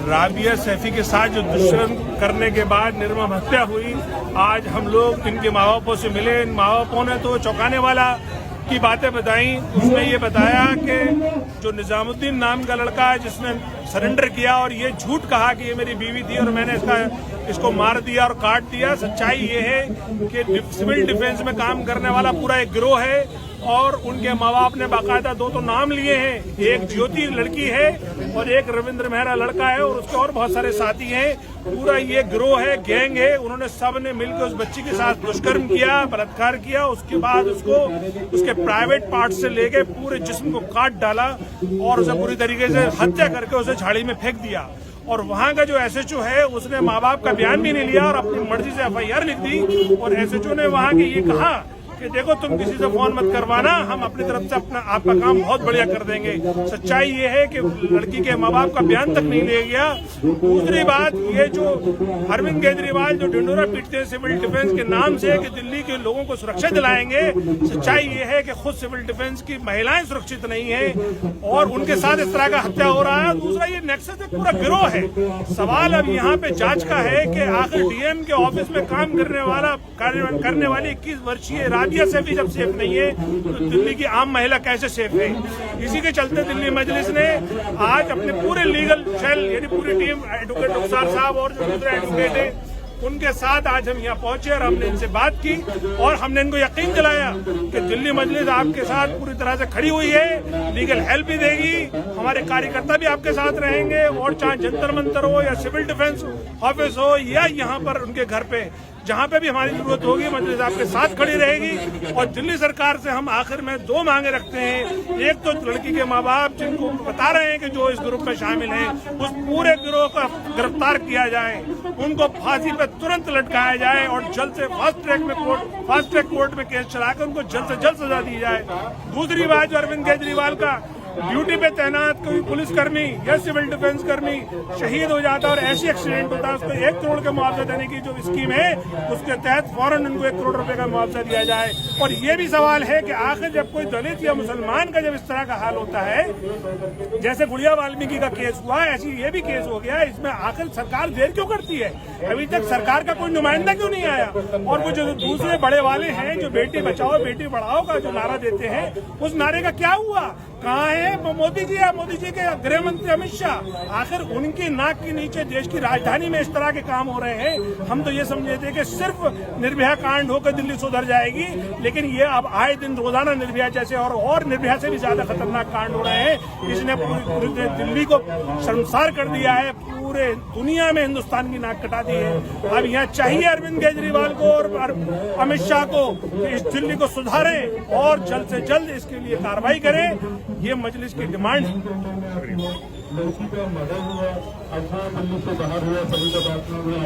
राबिया सैफी के साथ जो दुष्कर्म करने के बाद निर्मम हत्या हुई, आज हम लोग इनके माँ बापों से मिले। इन माँ बापों ने तो चौंकाने वाला की बातें बताई। उसने ये बताया कि जो निजामुद्दीन नाम का लड़का है जिसने सरेंडर किया और ये झूठ कहा कि ये मेरी बीवी थी और मैंने इसको मार दिया और काट दिया। सच्चाई ये है कि सिविल डिफेंस में काम करने वाला पूरा एक गिरोह है और उनके माँ बाप ने बाकायदा दो तो नाम लिए हैं, एक ज्योति लड़की है और एक रविंद्र मेहरा लड़का है और उसके और बहुत सारे साथी हैं। पूरा ये गिरोह है, गैंग है। उन्होंने सब ने मिलकर उस बच्ची के साथ दुष्कर्म किया, बलात्कार किया। उसके बाद उसको उसके प्राइवेट पार्ट से लेके पूरे जिस्म को काट डाला और उसे पूरी तरीके से हत्या करके उसे झाड़ी में फेंक दिया। और वहाँ का जो एसएचओ है उसने माँ बाप का बयान भी नहीं लिया और अपनी मर्जी से एफआईआर लिख दी। और एसएचओ ने वहाँ के ये कहा कि देखो तुम किसी से फोन मत करवाना, हम अपनी तरफ से आपका काम बहुत बढ़िया कर देंगे। सच्चाई ये है कि लड़की के माँ बाप का बयान तक नहीं लिया गया। दूसरी बात, ये जो अरविंद केजरीवाल जो ढिंडोरा पीटते हैं सिविल डिफेंस के नाम से कि दिल्ली के लोगों को सुरक्षा दिलाएंगे, सच्चाई ये है कि खुद सिविल डिफेंस की महिलाएं सुरक्षित नहीं है और उनके साथ इस तरह का हत्या हो रहा है। दूसरा, ये नेक्सस एक पूरा गिरोह है। सवाल अब यहाँ पे जांच का है कि आखिर डीएम के ऑफिस में काम करने वाली 21 वर्षीय राबिया सैफी जब सेफ नहीं है तो दिल्ली की आम महिला कैसे सेफ है। इसी के चलते दिल्ली मजलिस ने आज अपने पूरे लीगल सेल यानी पूरी टीम, एडवोकेट रुखसार साहब और जो दूसरे एडवोकेट है उनके साथ आज हम यहाँ पहुंचे और हमने इनसे बात की और हमने इनको यकीन दिलाया कि दिल्ली मजलिस आपके साथ पूरी तरह से खड़ी हुई है, लीगल हेल्प भी देगी, हमारे कार्यकर्ता भी आपके साथ रहेंगे और चाहे जंतर मंतर हो या सिविल डिफेंस ऑफिस हो या यहाँ पर उनके घर पे जहाँ पे भी हमारी जरूरत होगी मजलिस आपके साथ खड़ी रहेगी। और दिल्ली सरकार से हम आखिर में दो मांगे रखते हैं। एक तो लड़की के माँ बाप जिनको बता रहे हैं कि जो इस ग्रुप में शामिल हैं उस पूरे गिरोह का गिरफ्तार किया जाए, उनको फांसी पे तुरंत लटकाया जाए और जल्द से फास्ट ट्रैक कोर्ट में केस चलाकर उनको जल्द से जल्द सजा दी जाए। दूसरी बात, जो अरविंद केजरीवाल का ड्यूटी पे तैनात कोई पुलिसकर्मी या सिविल डिफेंस कर्मी शहीद हो जाता है और ऐसी एक्सीडेंट होता है, उसको 1 करोड़ का मुआवजा देने की जो स्कीम है उसके तहत फौरन उनको 1 करोड़ रुपए का मुआवजा दिया जाए। और ये भी सवाल है कि आखिर जब कोई दलित या मुसलमान का जब इस तरह का हाल होता है, जैसे गुड़िया वाल्मीकि का केस हुआ, ऐसी ये भी केस हो गया, इसमें आखिर सरकार देर क्यों करती है? अभी तक सरकार का कोई नुमाइंदा क्यों नहीं आया? और वो जो दूसरे बड़े वाले हैं जो बेटी बचाओ बेटी पढ़ाओ का जो नारा देते हैं, उस नारे का क्या हुआ? कहाँ है मोदी जी या मोदी जी के गृह मंत्री अमित शाह? आखिर उनकी नाक के नीचे देश की राजधानी में इस तरह के काम हो रहे हैं। हम तो ये समझे थे कि सिर्फ निर्भया कांड होकर दिल्ली सुधर जाएगी, लेकिन ये अब आए दिन रोजाना निर्भया जैसे और निर्भया से भी ज्यादा खतरनाक कांड हो रहे हैं। इसने पूरी दिल्ली को शर्मसार कर दिया है, पूरे दुनिया में हिंदुस्तान की नाक कटा दी है। अब यहाँ चाहिए अरविंद केजरीवाल को और अमित शाह को कि इस दिल्ली को सुधारें और जल्द से जल्द इसके लिए कार्रवाई करें। ये मजलिस की डिमांड है। लड़की का मर्डर हुआ, अल्फा दिल्ली से बाहर हुआ, सभी का बात में हुआ।